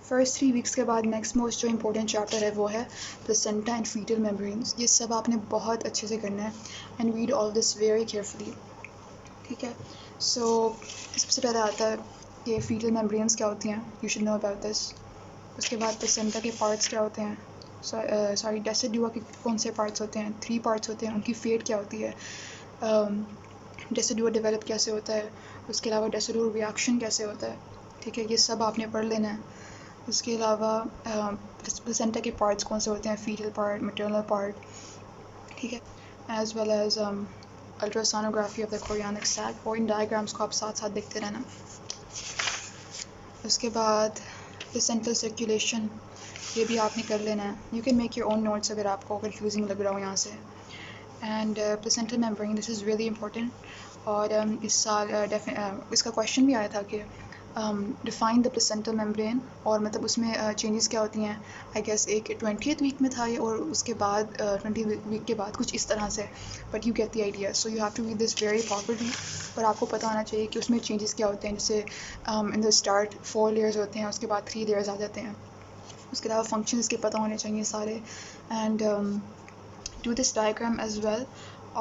First 3 weeks के बाद next most जो इंपॉर्टेंट चैप्टर है वो है प्लेसेंटा एंड फीटल मेम्ब्रेन्स। ये सब आपने बहुत अच्छे से करना है and read all this very carefully, ठीक है। सो सबसे पहले आता है कि फीटल मेम्ब्रेन्स क्या होती हैं, you should know about this. उसके बाद प्लेसेंटा के पार्ट्स क्या होते हैं, सॉरी डेसिडुआ के कौन से पार्ट्स होते हैं, 3 पार्ट्स होते हैं, उनकी फेट क्या होती है, डेसिडुआ डेवलप कैसे होता है, उसके अलावा डेसिडुआ रिएक्शन कैसे होता है, ठीक है, ये सब आपने पढ़ लेना है। उसके अलावा प्लेसेंटा के पार्ट्स कौन से होते हैं, फीटल पार्ट, मैटरनल पार्ट, ठीक है, as well as ultrasonography of the chorionic sac, और इन डायग्राम्स को आप साथ साथ देखते रहना। उसके बाद प्लेसेंटल सर्कुलेशन, ये भी आपने कर लेना है। You can make your own notes अगर आपको कंफ्यूजिंग लग रहा हो यहाँ से। And placental membrane, this is really important. और इस साल इसका क्वेश्चन भी आया था कि डिफाइन द प्लेसेंटल मेम्ब्रेन, और मतलब उसमें चेंजेस क्या होती हैं। आई गेस एक 20th वीक में था ये, और उसके बाद 20 वीक के बाद कुछ इस तरह से, but you get the idea. So you have to read this very properly, पर आपको पता होना चाहिए कि उसमें चेंजेस क्या होते हैं। जैसे इन द स्टार्ट 4 लेयर्स होते हैं, उसके बाद 3 लेयर्स आ जाते हैं। उसके अलावा फंक्शन इसके पता होने चाहिए सारे। And do this diagram as well.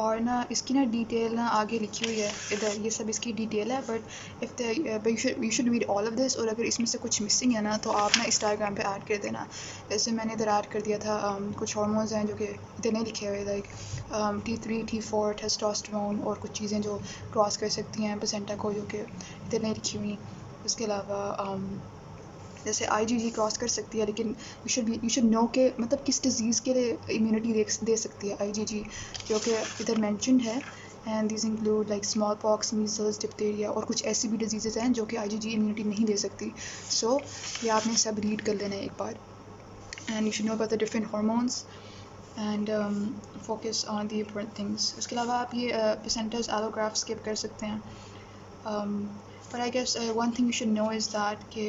और ना इसकी ना डिटेल ना आगे लिखी हुई है इधर, ये सब इसकी डिटेल है, but if you should read all of this. और अगर इसमें से कुछ मिसिंग है ना तो आप ना इस डायग्राम पे ऐड कर देना। जैसे मैंने इधर ऐड कर दिया था कुछ हार्मोन्स हैं जो कि इधर नहीं लिखे हुए, लाइक T3 T4 टेस्टोस्टेरोन, और कुछ चीज़ें जो क्रॉस कर सकती हैं प्लेसेंटा को, जो कि इधर नहीं लिखी हुई। उसके अलावा जैसे IgG क्रॉस कर सकती है, लेकिन यू शुड नो के मतलब किस डिज़ीज़ के लिए इम्यूनिटी दे सकती है IgG, जो कि इधर मैंशनड है। And this include like small pox, measles, diphtheria, और कुछ ऐसी भी डिजीज़ हैं जो कि IgG इम्यूनिटी नहीं दे सकती। सो ये आपने सब रीड कर लेना है एक बार। And you should know about the different hormones and focus on the important things. उसके अलावा आप ये प्लेसेंटा's allograft स्किप कर सकते हैं। पर I guess one thing you should know is that कि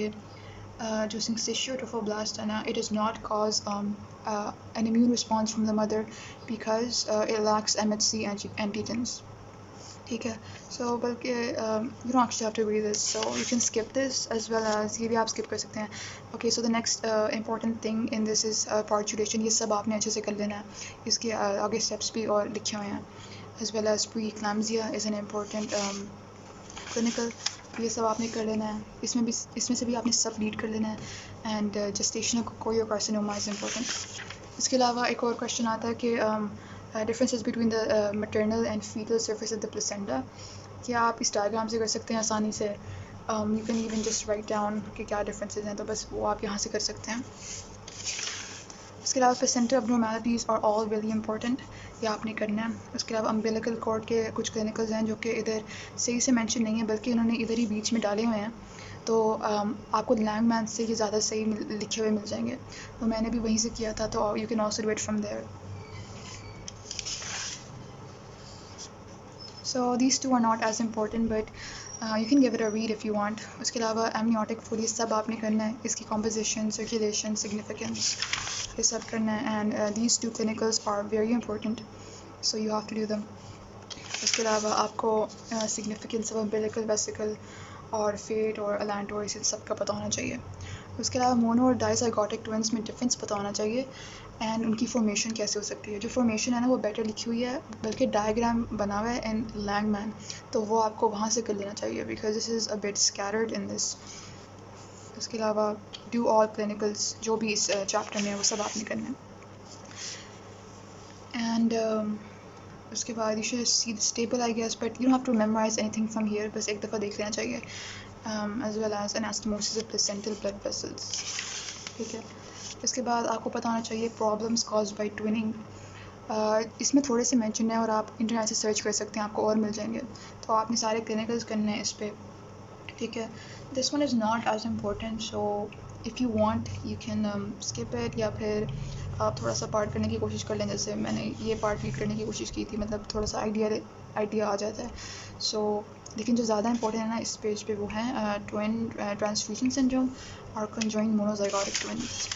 जो syncytial trophoblast है ना, it does not cause an immune response from the mother because it lacks MHC antigens, ठीक है। सो बल्कि you don't actually have to read this, so you can skip this as well as ये भी आप skip कर सकते हैं। Okay, so the next important thing in this is parturition। ये सब आपने अच्छे से कर लेना है, इसके आगे steps भी और लिखे हुए हैं। as well as preeclampsia is an important clinical, ये सब आपने कर लेना है। इसमें से भी आपने सब रीड कर लेना है। And gestational choriocarcinoma is important. इसके अलावा एक और क्वेश्चन आता है कि differences between the maternal and fetal surface of the placenta. क्या आप इस डायग्राम से कर सकते हैं आसानी से। You can even just write down कि क्या डिफरेंसेस हैं, तो बस वो आप यहाँ से कर सकते हैं। उसके अलावा placenta abnormalities are all really important, ये आपने करना है। उसके अलावा अम्बिलिकल कॉर्ड के कुछ क्लिनिकल्स हैं जो कि इधर सही से मेंशन नहीं है, बल्कि उन्होंने इधर ही बीच में डाले हुए हैं। तो आपको लैंगमैन से ये ज़्यादा सही लिखे हुए मिल जाएंगे, तो मैंने भी वहीं से किया था, तो you can also do it from there. So these two are not as important, but you can give it a read if you want. उसके अलावा amniotic fluid, ये सब आपने करना है, इसकी composition, circulation, significance, ये सब करना है। and these two clinicals are very important, so you have to do them. उसके अलावा आपको significance of umbilical vesicle और फेट और allantois, इन सब का पता होना चाहिए। उसके अलावा मोनो और डाइजाइगोटिक ट्विंस में डिफरेंस पता होना चाहिए, एंड उनकी फॉर्मेशन कैसे हो सकती है। जो फॉर्मेशन है ना वो बेटर लिखी हुई है, बल्कि डायग्राम बना हुआ है इन लैंगमैन, तो वो आपको वहाँ से कर लेना चाहिए, because this is a bit scattered in this. उसके अलावा डू ऑल क्लिनिकल्स, जो भी इस चैप्टर में है वो सब आपने करना है। एंड उसके बाद you should see this table I guess, but you don't have to memorise anything from here, बस एक दफ़ा देख लेना चाहिए। as well as anastomosis of placental blood vessels, ठीक है। इसके बाद आपको पता होना चाहिए प्रॉब्लम्स कॉज्ड बाय ट्विनिंग। इसमें थोड़े से मेंशन है और आप इंटरनेट से सर्च कर सकते हैं, आपको और मिल जाएंगे। तो आपने सारे क्लिनिकल्स करने हैं इस पर, ठीक है। This one is not as important, so if you want you can skip it, या फिर आप थोड़ा सा पार्ट करने की कोशिश कर लें। जैसे मैंने ये पार्ट रीड करने की कोशिश की थी, मतलब थोड़ा सा आइडिया आ जाता है। सो लेकिन जो ज़्यादा इंपॉर्टेंट है ना इस पेज पे वो है ट्विन ट्रांसफ्यूजन सिंड्रोम और कंजॉइंट मोनोजाइगोटिक ट्विन्स।